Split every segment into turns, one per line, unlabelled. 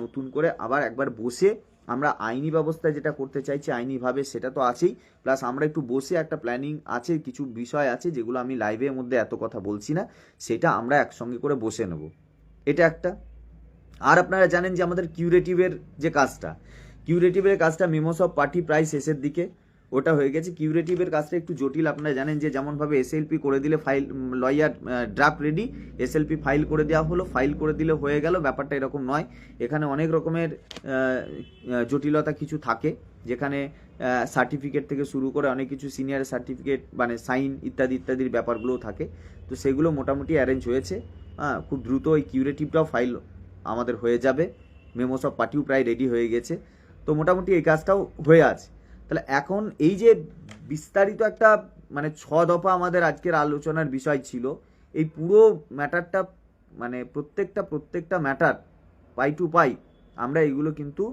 নতুন করে আবার একবার বসে আমরা আইনি ব্যবস্থা যেটা করতে চাইছি আইনিভাবে সেটা তো আছেই, প্লাস আমরা একটু বসে একটা প্ল্যানিং আছে, কিছু বিষয় আছে যেগুলো আমি লাইভের মধ্যে এত কথা বলছি না, সেটা আমরা একসঙ্গে করে বসে নেব। এটা একটা। আর আপনারা জানেন যে আমাদের কিউরেটিভের যে কাজটা মেমোস অফ পার্টি প্রায় শেষের দিকে ওটা হয়ে গেছে। কিউরেটিভের কাজটা একটু জটিল, আপনারা জানেন যে যেমনভাবে এসএলপি করে দিলে file lawyer draft ready, SLP file করে দেওয়া হলো, ফাইল করে দিলে হয়ে গেল, ব্যাপারটা এরকম নয়। এখানে অনেক রকমের জটিলতা কিছু থাকে, যেখানে সার্টিফিকেট থেকে শুরু করে অনেক কিছু সিনিয়র সার্টিফিকেট মানে সাইন ইত্যাদির ব্যাপারগুলোও থাকে। তো সেগুলো মোটামুটি অ্যারেঞ্জ হয়েছে। খুব দ্রুত ওই কিউরেটিভটাও ফাইল আমাদের হয়ে যাবে, মেমোস অফ পার্টিও প্রায় রেডি হয়ে গেছে। তো মোটামুটি এই কাজটাও হয়ে আছে। তাহলে এখন এই যে বিস্তারিত একটা মানে 6 দফা আমাদের আজকের আলোচনার বিষয় ছিল, এই পুরো ম্যাটারটা মানে প্রত্যেকটা ম্যাটার পাই টু পাই আমরা এইগুলো কিন্তু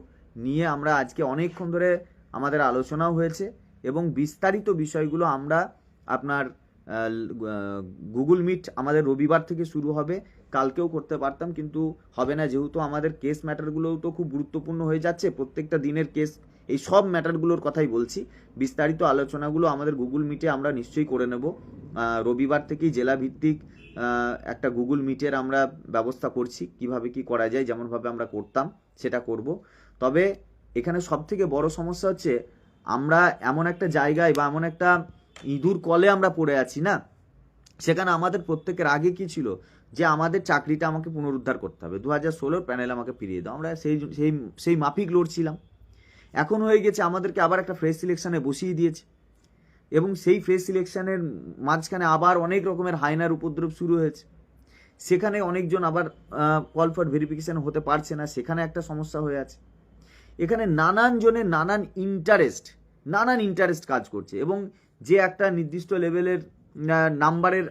নিয়ে আমরা আজকে অনেকক্ষণ ধরে আমাদের আলোচনাও হয়েছে, এবং বিস্তারিত বিষয়গুলো আমরা আপনার গুগল মিট আমাদের রবিবার থেকে শুরু হবে, কালকেও করতে পারতাম কিন্তু হবে না, যেহেতু আমাদের কেস ম্যাটারগুলোও তো খুব গুরুত্বপূর্ণ হয়ে যাচ্ছে, প্রত্যেকটা দিনের কেস, এই সব ম্যাটারগুলোর কথাই বলছি। বিস্তারিত আলোচনাগুলো আমাদের গুগল মিটে আমরা নিশ্চয়ই করে নেব। রবিবার থেকেই জেলা ভিত্তিক একটা গুগল মিটের আমরা ব্যবস্থা করছি, কিভাবে কি করা যায়, যেমনভাবে আমরা করতাম সেটা করব। তবে এখানে সবথেকে বড় সমস্যা হচ্ছে আমরা এমন একটা জায়গায় বা এমন একটা ইঁদুর কলে আমরা পড়ে আছি না, সেখানে আমাদের প্রত্যেকের আগে কি ছিল যে আমাদের চাকরিটা আমাকে পুনরুদ্ধার করতে হবে, 2016 প্যানেল আমাকে ফিরিয়ে দাও, আমরা সেই মাফিক লড়ছিলাম। এখন হয়ে গেছে আমাদেরকে আবার একটা ফ্রেশ সিলেকশনে বসিয়ে দিয়েছে, এবং সেই ফ্রেশ সিলেকশনের মাঝখানে আবার অনেক রকমের হায়নার উপদ্রব শুরু হয়েছে, সেখানে অনেকজন আবার কল ফর ভেরিফিকেশন হতে পারছে না, সেখানে একটা সমস্যা হয়ে আছে। এখানে নানান জনের নানান ইন্টারেস্ট কাজ করছে, এবং যে একটা নির্দিষ্ট লেভেলের নাম্বারের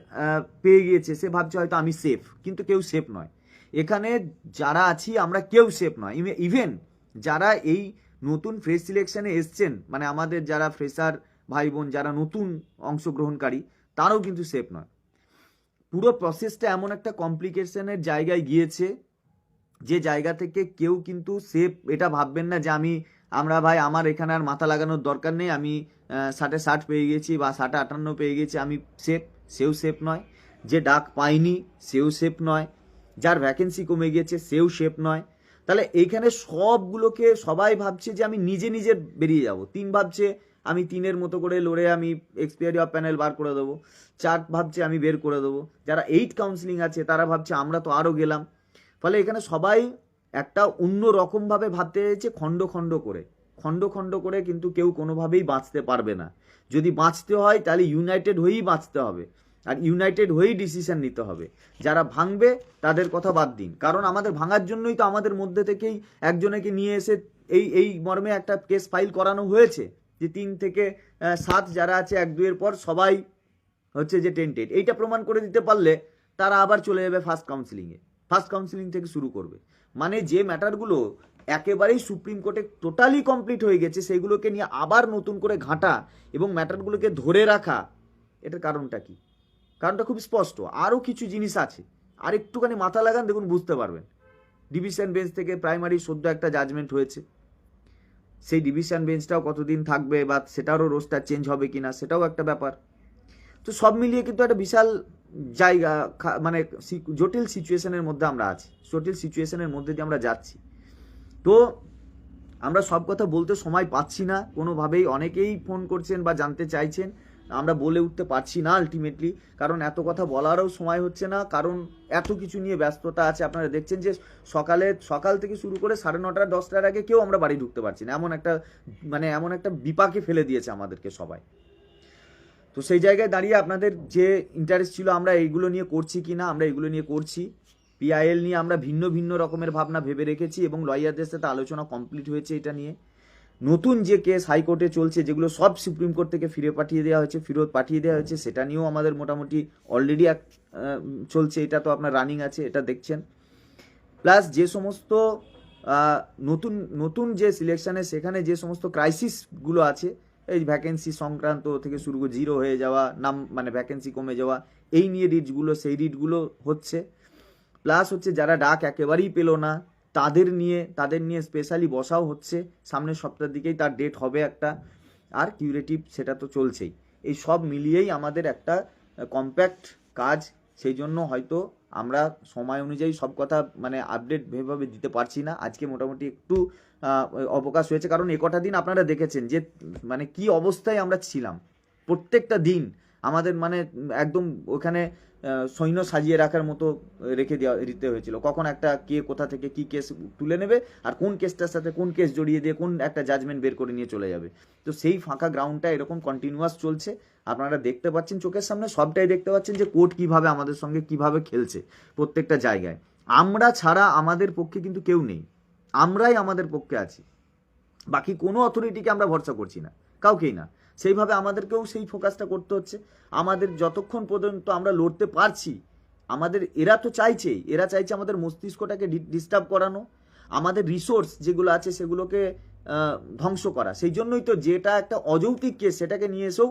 পেয়ে গিয়েছে সে ভাবছে হয়তো আমি সেফ, কিন্তু কেউ সেফ নয়। এখানে যারা আছি আমরা কেউ সেফ নয়, ইভেন যারা এই নতুন ফ্রেশ সিলেকশনে এসছেন, মানে আমাদের যারা ফ্রেশার ভাই বোন যারা নতুন অংশগ্রহণকারী, তারাও কিন্তু সেফ নয়। পুরো প্রসেসটা এমন একটা কমপ্লিকেশনের জায়গায় গিয়েছে, যে জায়গা থেকে কেউ কিন্তু সেফ এটা ভাববেন না যে আমরা ভাই আমার এখানে আর মাথা লাগানোর দরকার নেই, আমি 60 পেয়ে গেছি বা 58 পেয়ে গেছি, আমি সেফ, সেও সেফ নয়। যে ডাক পায়নি সেও সেফ নয়, যার ভ্যাকেন্সি কমে গিয়েছে সেও সেফ নয়। তাহলে এইখানে সবগুলোকে সবাই ভাবছে যে আমি নিজে বেরিয়ে যাব। 3 ভাবছে আমি 3-এর মতো করে লড়ে আমি এক্সপায়ারি অফ প্যানেল বার করে দেবো, 4 ভাবছে আমি বের করে দেবো, যারা 8 কাউন্সিলিং আছে তারা ভাবছে আমরা তো আরও গেলাম। ফলে এখানে সবাই একটা অন্য রকমভাবে ভাবতে চাইছে, খণ্ড খণ্ড করে কিন্তু কেউ কোনোভাবেই বাঁচতে পারবে না। যদি বাঁচতে হয় তাহলে ইউনাইটেড হয়েই বাঁচতে হবে, আর ইউনাইটেড হয়েই ডিসিশন নিতে হবে। যারা ভাঙবে তাদের কথা বাদ দিন, কারণ আমাদের ভাঙার জন্যই তো আমাদের মধ্যে থেকেই একজনকে নিয়ে এসে এই মর্মে একটা কেস ফাইল করানো হয়েছে, যে 3 থেকে 7 যারা আছে 1-2 পর সবাই হচ্ছে যে টেন্টেড। এইটা প্রমাণ করে দিতে পারলে তারা আবার চলে যাবে ফার্স্ট কাউন্সিলিং থেকে শুরু করবে। মানে যে ম্যাটারগুলো একেবারেই সুপ্রিম কোর্টে টোটালি কমপ্লিট হয়ে গেছে, সেইগুলোকে নিয়ে আবার নতুন করে ঘাঁটা এবং ম্যাটারগুলোকে ধরে রাখা, এটার কারণটা কি? কারণটা খুব স্পষ্ট, আরও কিছু জিনিস আছে, আর একটুখানি মাথা লাগান দেখুন বুঝতে পারবেন। ডিভিশন বেঞ্চ থেকে প্রাইমারি সদ্য একটা জাজমেন্ট হয়েছে, সেই ডিভিশন বেঞ্চটাও কতদিন থাকবে বা সেটারও রোস্টার চেঞ্জ হবে কিনা সেটাও একটা ব্যাপার। তো সব মিলিয়ে কিন্তু একটা বিশাল জায়গা, মানে জটিল সিচুয়েশনের মধ্যে আমরা আছি, জটিল সিচুয়েশনের মধ্যে দিয়ে আমরা যাচ্ছি। তো আমরা সব কথা বলতে সময় পাচ্ছি না কোনোভাবেই, অনেকেই ফোন করছেন বা জানতে চাইছেন, আমরা বলে উঠতে পারছি না আলটিমেটলি, কারণ এত কথা বলারও সময় হচ্ছে না, কারণ এত কিছু নিয়ে ব্যস্ততা আছে। আপনারা দেখছেন যে সকাল থেকে শুরু করে 9:30 10টার আগে কেউ আমরা বাড়ি ঢুকতে পারছি না, এমন একটা বিপাকে ফেলে দিয়েছে আমাদেরকে সবাই। তো সেই জায়গায় দাঁড়িয়ে আপনাদের যে ইন্টারেস্ট ছিল আমরা এইগুলো নিয়ে করছি কি না, আমরা এইগুলো নিয়ে করছি। পিআইএল নিয়ে আমরা ভিন্ন রকমের ভাবনা ভেবে রেখেছি, এবং লয়ারদের সাথে আলোচনা কমপ্লিট হয়েছে এটা নিয়ে। নতুন যে কেস হাইকোর্টে চলছে, যেগুলো সব সুপ্রিম কোর্ট থেকে ফেরত পাঠিয়ে দেওয়া হয়েছে, সেটা নিয়েও আমাদের মোটামুটি অলরেডি চলছে, এটা তো আপনার রানিং আছে, এটা দেখছেন। প্লাস যে সমস্ত নতুন যে সিলেকশনে সেখানে যে সমস্ত ক্রাইসিসগুলো আছে, এই ভ্যাকেন্সি সংক্রান্ত থেকে শুরু করে 0 হয়ে যাওয়া, মানে ভ্যাকেন্সি কমে যাওয়া, এই নিয়ে সেই রিটগুলো হচ্ছে। প্লাস হচ্ছে যারা ডাক একেবারেই পেলো না, তাদের নিয়ে স্পেশালি বসাও হচ্ছে, সামনের সপ্তাহের দিকেই তার ডেট হবে একটা, আর কিউরেটিভ সেটা তো চলছেই। এই সব মিলিয়েই আমাদের একটা কম্প্যাক্ট কাজ, সেই জন্য হয়তো আমরা সময় অনুযায়ী সব কথা মানে আপডেট ভেবে দিতে পারছি না। আজকে মোটামুটি একটু অবকাশ হয়েছে, কারণ কটা দিন আপনারা দেখেছেন যে মানে কি অবস্থায় আমরা ছিলাম। প্রত্যেকটা দিন আমাদের মানে একদম ওখানে সৈন্য সাজিয়ে রাখার মতো রেখে দিতে হয়েছিল, কখন একটা কে কোথা থেকে কি কেস তুলে নেবে আর কোন কেসটার সাথে কোন কেস জড়িয়ে দিয়ে কোন একটা জাজমেন্ট বের করে নিয়ে চলে যাবে। তো সেই ফাঁকা গ্রাউন্ডটা এরকম কন্টিনিউয়াস চলছে, আপনারা দেখতে পাচ্ছেন চোখের সামনে, সবটাই দেখতে পাচ্ছেন যে কোর্ট কিভাবে আমাদের সঙ্গে কিভাবে খেলছে প্রত্যেকটা জায়গায়। আমরা ছাড়া আমাদের পক্ষে কিন্তু কেউ নেই, আমরাই আমাদের পক্ষে আছি, বাকি কোনো অথরিটিকে আমরা ভরসা করছি না, কাউকেই না। সেইভাবে আমাদেরকেও সেই ফোকাসটা করতে হচ্ছে। আমাদের যতক্ষণ পর্যন্ত আমরা লড়তে পারছি, আমাদের এরা চাইছে আমাদের মস্তিষ্কটাকে ডিস্টার্ব করানো, আমাদের রিসোর্স যেগুলো আছে সেগুলোকে ধ্বংস করা। সেই জন্যই তো যেটা একটা অযৌক্তিক কেস সেটাকে নিয়ে এসেও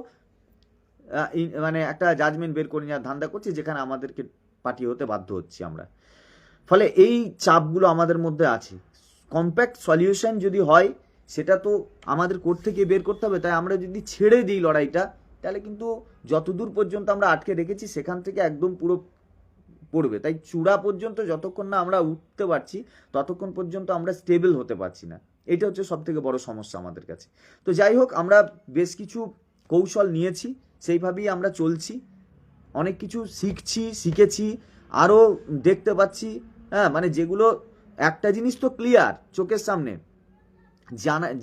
মানে একটা জাজমেন্ট বের করে নেওয়ার ধান্দা করছে, যেখানে আমাদেরকে পার্টি হতে বাধ্য হচ্ছি আমরা। ফলে এই চাপগুলো আমাদের মধ্যে আছে। কম্প্যাক্ট সলিউশন যদি হয় সেটা তো আমাদের কোর্ট থেকে বের করতে হবে। তাই আমরা যদি ছেড়ে দিই লড়াইটা, তাহলে কিন্তু যতদূর পর্যন্ত আমরা আটকে রেখেছি সেখান থেকে একদম পুরো পড়বে। তাই চূড়া পর্যন্ত যতক্ষণ না আমরা উঠতে পারছি ততক্ষণ পর্যন্ত আমরা স্টেবল হতে পারছি না। এটা হচ্ছে সব থেকে বড় সমস্যা আমাদের কাছে। তো যাই হোক, আমরা বেশ কিছু কৌশল নিয়েছি, সেইভাবেই আমরা চলছি, অনেক কিছু শিখেছি, আরও দেখতে পাচ্ছি। হ্যাঁ, মানে যেগুলো একটা জিনিস তো ক্লিয়ার চোখের সামনে,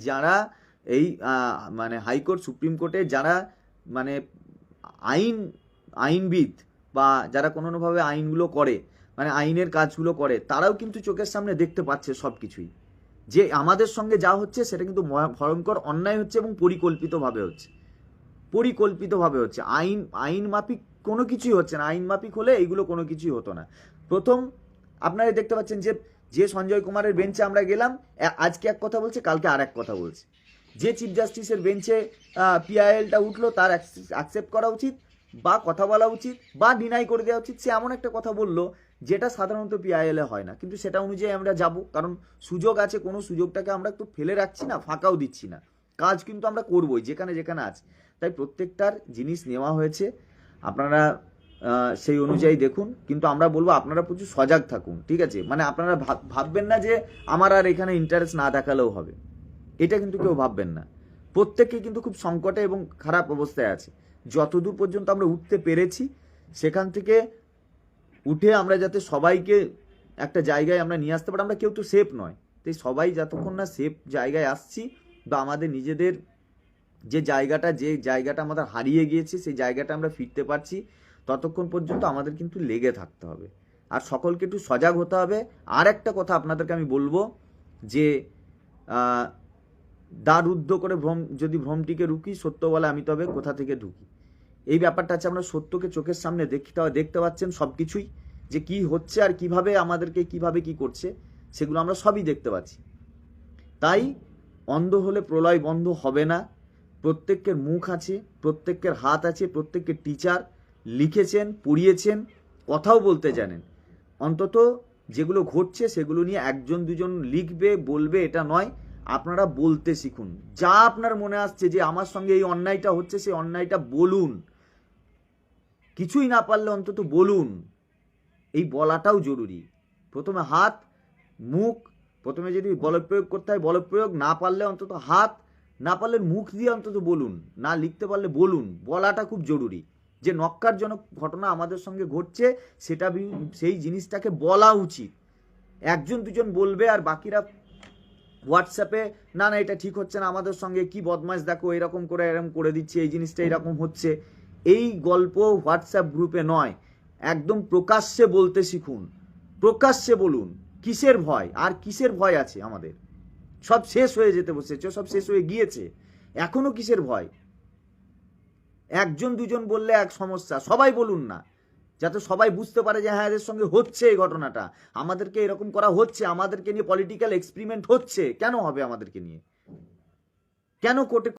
যারা এই মানে হাইকোর্ট সুপ্রিম কোর্টে যারা মানে আইনবিদ বা যারা কোনোভাবে আইনগুলো করে, মানে আইনের কাজগুলো করে, তারাও কিন্তু চোখের সামনে দেখতে পাচ্ছে সব কিছুই, যে আমাদের সঙ্গে যা হচ্ছে সেটা কিন্তু ভয়ঙ্কর অন্যায় হচ্ছে এবং পরিকল্পিতভাবে হচ্ছে। আইন মাফিক কোনো কিছুই হচ্ছে না। আইন মাফিক হলে এইগুলো কোনো কিছুই হতো না। প্রথম আপনারা দেখতে পাচ্ছেন যে সঞ্জয় কুমারের বেঞ্চে আমরা গেলাম, আজকে এক কথা বলছে, কালকে আর এক কথা বলছে। যে চিফ জাস্টিসের বেঞ্চে পিআইএলটা উঠলো, তার অ্যাকসেপ্ট করা উচিত বা কথা বলা উচিত বা ডিনাই করে দেওয়া উচিত। সে এমন একটা কথা বললো যেটা সাধারণত পিআইএলে হয় না, কিন্তু সেটা অনুযায়ী আমরা যাব, কারণ সুযোগ আছে, কোনো সুযোগটাকে আমরা একটু ফেলে রাখছি না, ফাঁকাও দিচ্ছি না, কাজ কিন্তু আমরা করবোই যেখানে যেখানে আছে। তাই প্রত্যেকটার জিনিস নেওয়া হয়েছে, আপনারা সেই অনুযায়ী দেখুন। কিন্তু আমরা বলবো আপনারা প্রচুর সজাগ থাকুন, ঠিক আছে? মানে আপনারা ভাববেন না যে আমার আর এখানে ইন্টারেস্ট না দেখালেও হবে, এটা কিন্তু কেউ ভাববেন না। প্রত্যেকে কিন্তু খুব সংকটে এবং খারাপ অবস্থায় আছে। যতদূর পর্যন্ত আমরা উঠতে পেরেছি সেখান থেকে উঠে আমরা যাতে সবাইকে একটা জায়গায় আমরা নিয়ে আসতে পারি। আমরা কেউ তো সেফ নয়, তাই সবাই যতক্ষণ না সেফ জায়গায় আসছি বা আমাদের নিজেদের যে জায়গাটা আমাদের হারিয়ে গিয়েছে সেই জায়গাটা আমরা ফিরতে পারছি, ততক্ষণ পর্যন্ত আমাদের কিন্তু লেগে থাকতে হবে আর সকলকে একটু সজাগ হতে হবে। আর একটা কথা আপনাদেরকে আমি বলবো যে দ্বার রুদ্ধ করে ভ্রমটিকে রুকি, সত্য বলে আমি তবে কোথা থেকে ঢুকি। এই ব্যাপারটা আছে, আমরা সত্যকে চোখের সামনে দেখতে পাচ্ছেন সব কিছুই, যে কি হচ্ছে আর কিভাবে আমাদেরকে কিভাবে কি করছে সেগুলো আমরা সবই দেখতে পাচ্ছি। তাই অন্ধ হলে প্রলয় বন্ধ হবে না। প্রত্যেকের মুখ আছে, প্রত্যেকের হাত আছে, প্রত্যেকের টিচার লিখেছেন, পড়িয়েছেন, কথাও বলতে জানেন। অন্তত যেগুলো ঘটছে সেগুলো নিয়ে একজন দুজন লিখবে বলবে এটা নয়, আপনারা বলতে শিখুন। যা আপনার মনে আসছে যে আমার সঙ্গে এই অন্যায়টা হচ্ছে, সেই অন্যায়টা বলুন। কিছুই না পারলে অন্তত বলুন, এই বলাটাও জরুরি। প্রথমে হাত, মুখ, প্রথমে যদি বলপ্রয়োগ করতে হয় বলপ্রয়োগ, না পারলে অন্তত হাত, না পারলে মুখ দিয়ে অন্তত বলুন, না লিখতে পারলে বলুন। বলাটা খুব জরুরি, যে নক্কারজনক ঘটনা আমাদের সঙ্গে ঘটছে সেটা সেই জিনিসটাকে বলা উচিত। একজন দুজন বলবে আর বাকিরা হোয়াটসঅ্যাপে না এটা ঠিক হচ্ছে না, আমাদের সঙ্গে কি বদমাশ দেখো, এরকম করে দিচ্ছে, এই জিনিসটা এরকম হচ্ছে। এই গল্প হোয়াটসঅ্যাপ গ্রুপে নয়, একদম প্রকাশ্যে বলতে শিখুন, প্রকাশ্যে বলুন। কিসের ভয়? আর কিসের ভয় আছে আমাদের? সব শেষ হয়ে যেতে বসেছে, সব শেষ হয়ে গিয়েছে, এখনো কিসের ভয়? একজন দুজন বললে এক সমস্যা, সবাই বলুন না, যাতে সবাই বুঝতে পারে যে হ্যাঁ এদের সঙ্গে হচ্ছে এই ঘটনাটা, আমাদেরকে এরকম করা হচ্ছে, আমাদেরকে নিয়ে পলিটিক্যাল এক্সপেরিমেন্ট হচ্ছে। কেন হবে আমাদেরকে নিয়ে? কেন কোর্টে